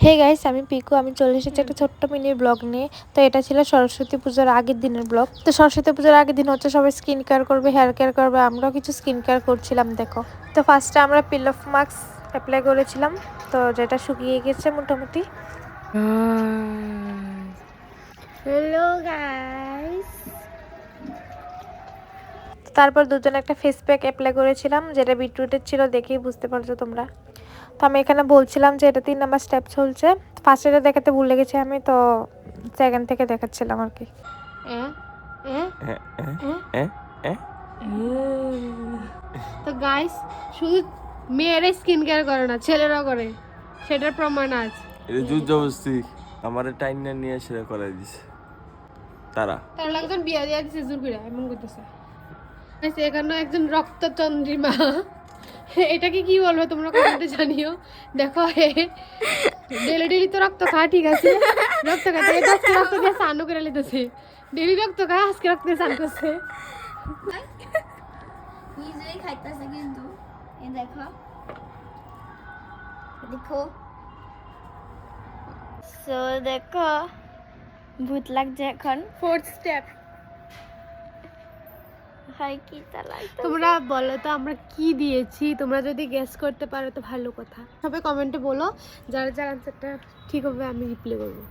Hey guys, আমি পিকু। আমি চলে এসেছি একটা ছোট্ট মিনি ব্লগ নিয়ে। তো এটা ছিল সরস্বতী পুজোর আগের দিনের ব্লগ। তো সরস্বতী পুজোর আগের দিন হচ্ছে সবাই স্কিন কেয়ার করবে, হেয়ার কেয়ার করবে। আমরাও কিছু স্কিন কেয়ার করছিলাম দেখো। তো ফার্স্টে আমরা পিল অফ মাস্ক অ্যাপ্লাই করেছিলাম, তো যেটা শুকিয়ে গেছে মোটামুটি। হ্যালো গাইস, তারপর দুজনে একটা ফেস প্যাক অ্যাপ্লাই করেছিলাম, যেটা বিটরুটের ছিল, দেখেই বুঝতে পারছো তোমরা। তো আমি এখানে বলছিলাম যে এটা 3 নাম্বার স্টেপ চলছে। ফার্স্ট এটা দেখাতে ভুলে গেছি আমি, তো সেকেন্ড থেকে দেখাচ্ছিলাম আর কি। তো গাইস, শুধু মেয়েরাই স্কিন কেয়ার করে না, ছেলেরাও করে, সেটার প্রমাণ আজ। এটা জোর জবরদস্তি আমারে টাইনা নিয়ে সেটা করাই দিছে তারা একজন বিয়া দিয়া দিছে জোর করে, এমন করতেছে। এখানে একজন রক্তচন্দ্রিমা, এটাকে কি বলবো তোমরা কমেন্টে জানিও। দেখো ডেলি ডেলি তো রক্ত খা, ঠিক আছে, রক্ত খাতে রক্ত দিয়ে স্নান করে লিতেছে। ডেলি রক্ত খা, আজকে রক্ত দিয়ে স্নান করছে। নিজেই খাইতেছে কিন্তু এই দেখো দেখো সো দেখো ভূত লাগছে এখন। Fourth step. হাই কি তা লাগছে। তোমরা বলো তো আমরা কি দিয়েছি, তোমরা যদি গেস করতে পারো তো ভালো কথা। সবাই কমেন্টে বলো, যার যার আনসারটা ঠিক হবে আমি রিপ্লাই করবো।